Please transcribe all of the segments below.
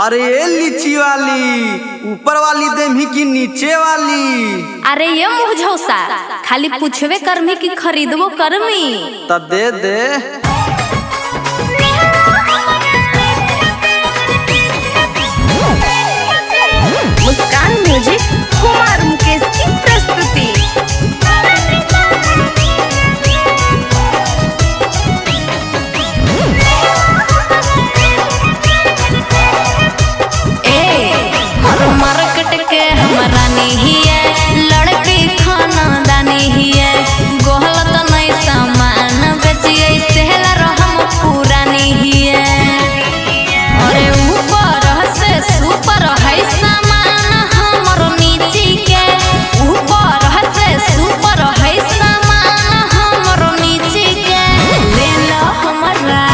अरे ये लीची वाली ऊपर वाली देमी की नीचे वाली? अरे ये मुँह झौसा खाली पूछवे कर्मी की खरीदबो कर्मी त दे दे। मुस्कान म्यूजिक कुमार मुकेश की प्रस्तुति। मार्केट के हमारा नहीं है लड़की खाना दानी ही है गोहल तो नहीं सामान बेचिए सेहला हम पूरा नहीं है। अरे ऊपर से सुपर है सामान हमर नीचे के ऊपर से सुपर है सामान हमर नीचे के ले लो हमारा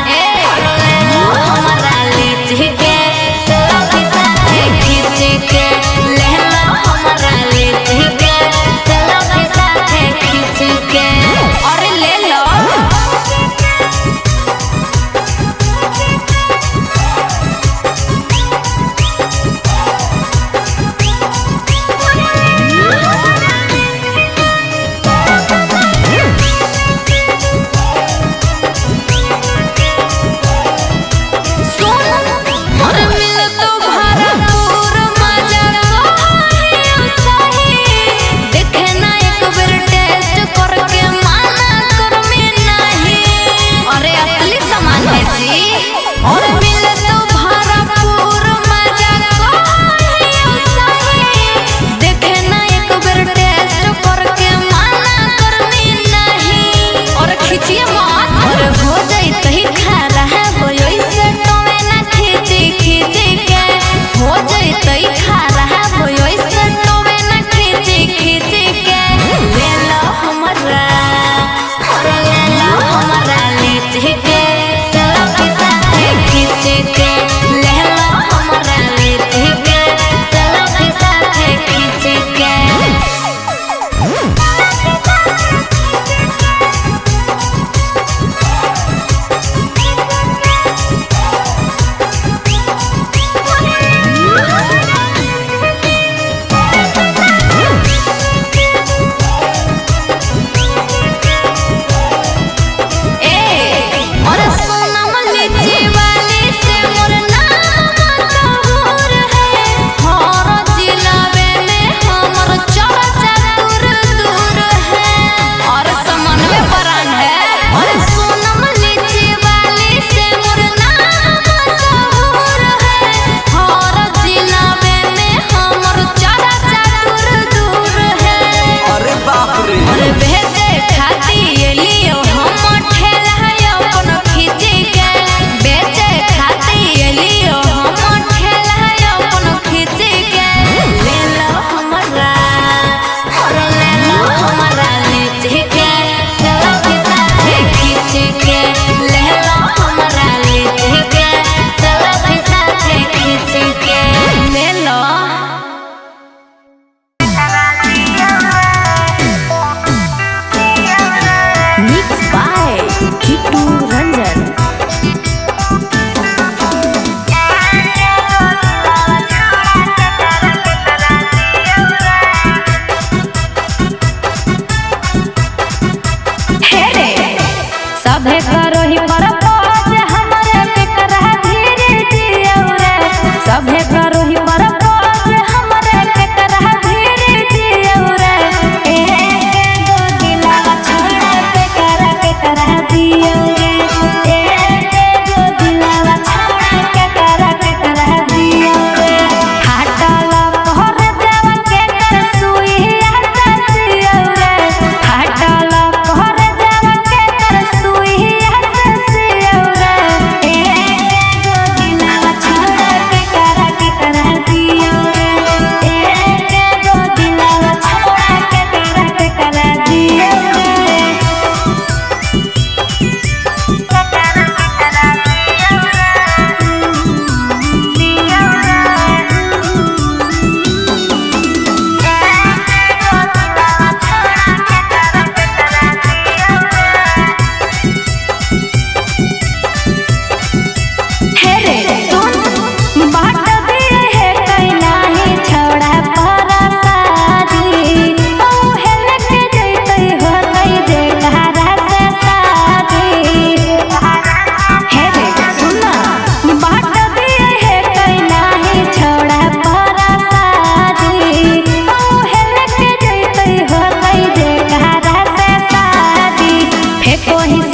ले लो हमारा लीची के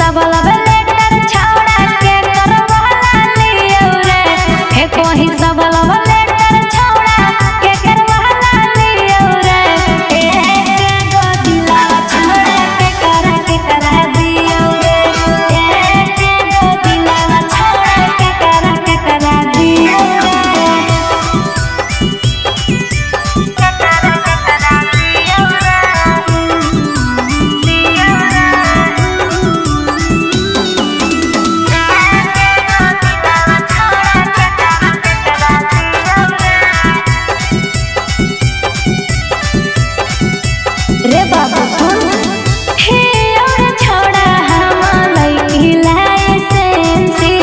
सबल लेटर छौड़ा के करवाला लियो रे हे कोही सबल लेटर छौड़ा के करवाला लियो रे ए गो दिलावा छौड़ा के करा दियो रे ए गो दिलावा छौड़ा के करा दियो रे रे बाबू सुन हे और छोड़ा हम लइकी लाइसेंसी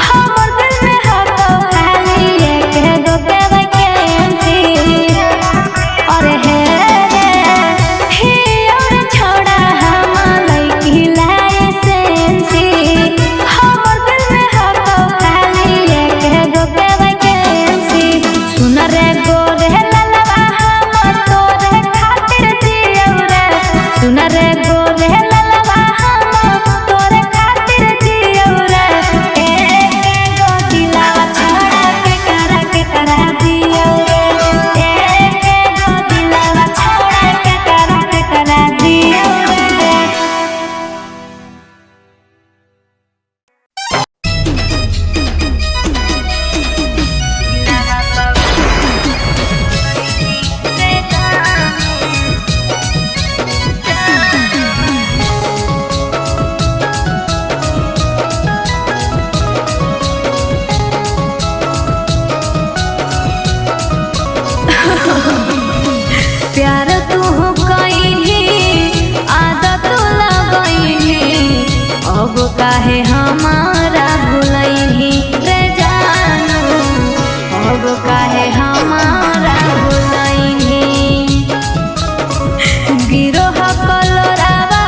हमर दिल में हो तो खाली एक गो के वैकेंसी अरे हे और छोड़ा हम लइकी लाइसेंसी हमर दिल में हो तो खाली एक गो के वैकेंसी सुन रे गोरे ललवा हम तोरे खातिर जियौ रे सुन रे गोरे ललवा हम तोरे खातिर जियौ रे ए गो दिलावा छौड़ा के करा दियौ रे ए गो दिलावा छौड़ा के करा दियौ रे प्यार तू कइली आदत लगइली अब काहे हमारा भुलइली रे जानू अब काहे हमारा भुलइली गिरोह कलोरावा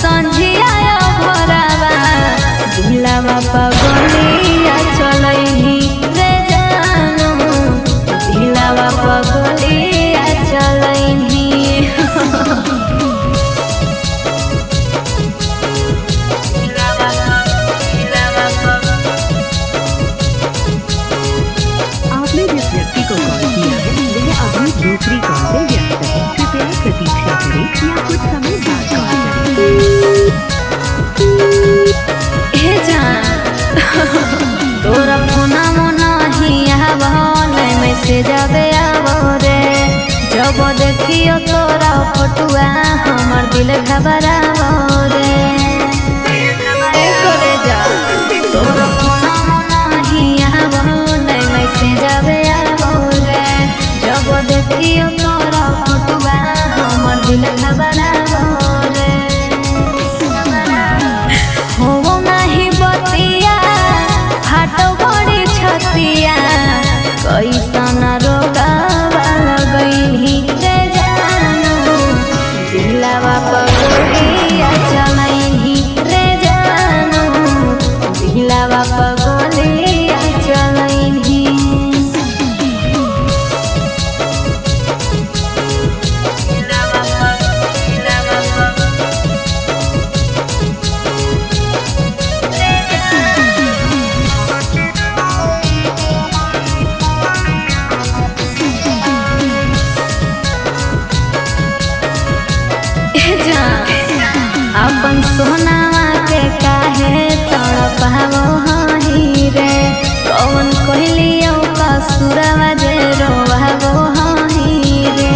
संझिया भरावा दिलावा पगलिया चलइली रे जानू दिलावा पगलिया चलइली आपने जिस व्यक्ति को कॉल किया है वह अभी दूसरी कॉल पे व्यस्त है कृपया प्रतीक्षा करें या कुछ समय बाद कॉल करें हे जान तोरा फोना मोना ही आवल मैसेज आवे आवो रे जब देखियो तोरा फोटुआ हमर दिल घबरावो रे ए करे जा तोरा फोना मोना ही आवल मैसेज आवे आवो रे जब देखियो तोरा फोटुआ हमर दिल घबरावो रे हो नाही बतिया फाटो बड़ी छतिया कैसन रोगावा लगइली रे जानू दिलावा पगलिया चलइली रे जानू दिलावा पगलिया चलइली अपन सोनावा के काहे तड़पावो हही रे कौन कहलियो कसुरवा जे रोवावो हही रे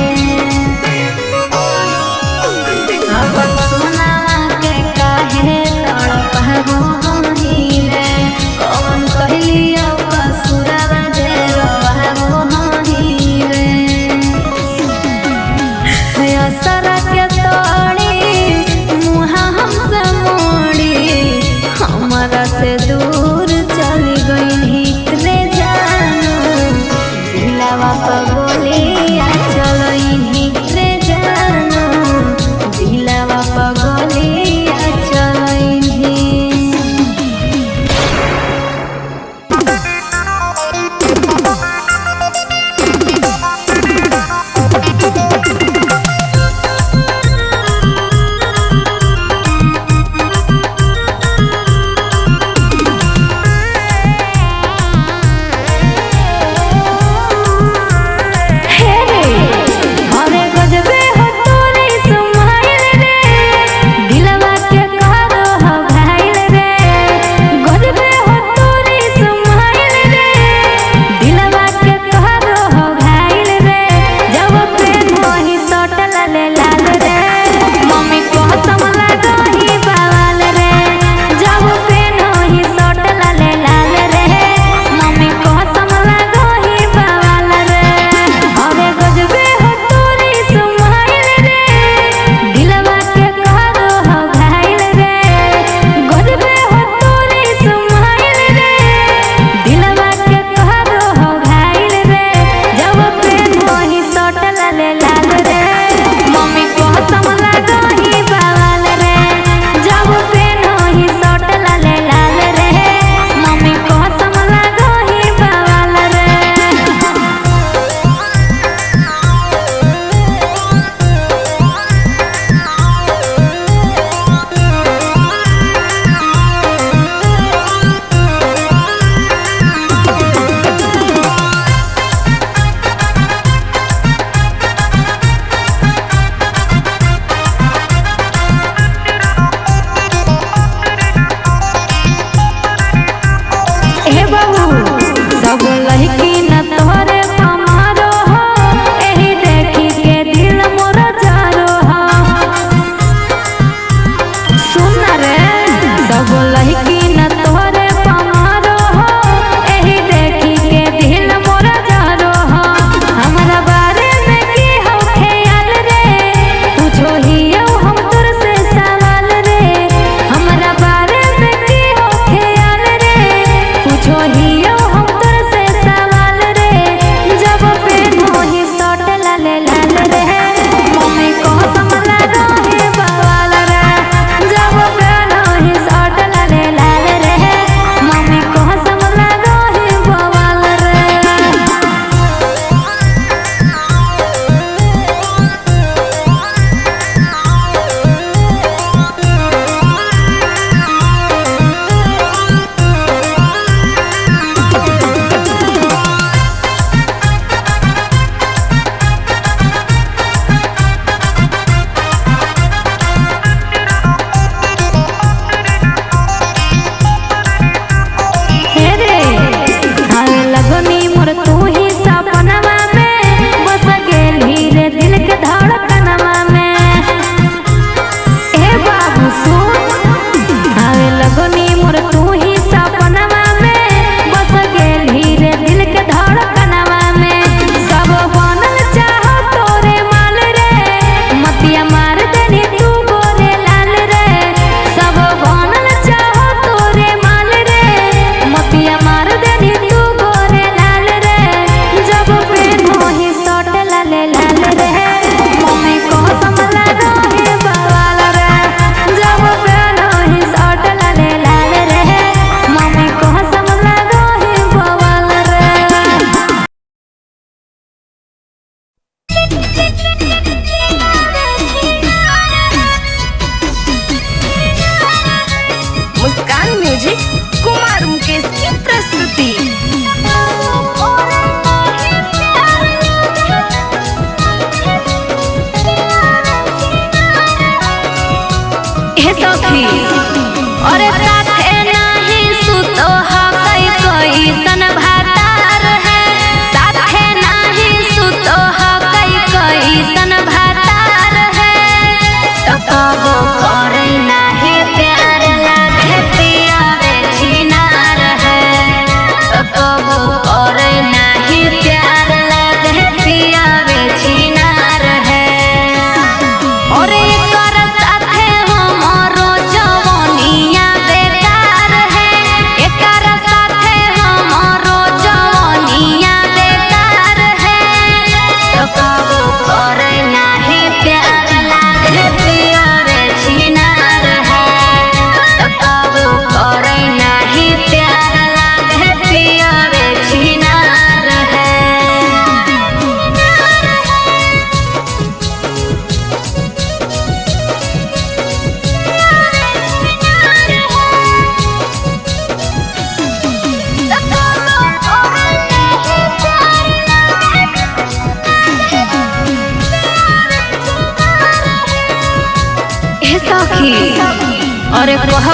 अपन सोनावा के काहे तड़पावो हही रे कौन कहलियो कसुरवा जे रोवावो हही रे असरा के तोड़ी मुहा हमसे मोड़ी हमारा से दूर चली गई रे जानू दिलावा पगलिया चलइली रे जानू दिलावा पगलिया चलइली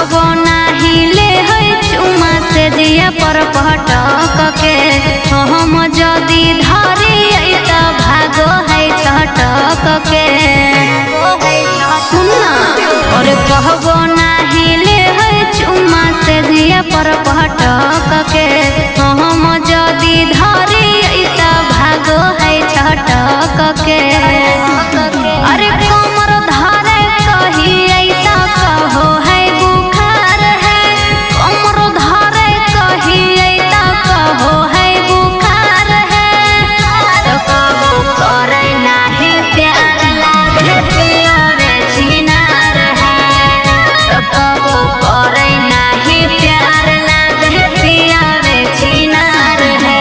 कहबो नाही ले है चुमा से जिया पर पटक के हम जदी धरी त भागो है छटक के सुनना और कहबो नाही ले है चुमा से जिया पर पटक के हम जदी धरी त भागो है छटक के अरे कमर धारे कही त कहो है बुखार है कमर धारे कही त कहो है बुखार है तो कबो करे नाही प्यार लागे पिया रे चिनार है तो कबो करे नाही प्यार लागे पिया रे चिनार है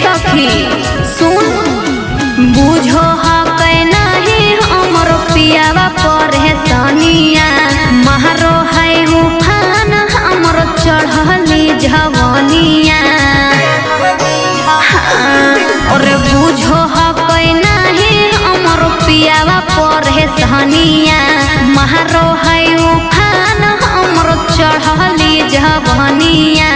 सखी सुन बुझो हकै नहीं हमर पियावा परे सनिया महरो है उफान हमर चढ़ली जवनिया और बुझो हकै नहीं हमर पियावा परे सनिया महरो है उफान हमर चढ़ली जवनिया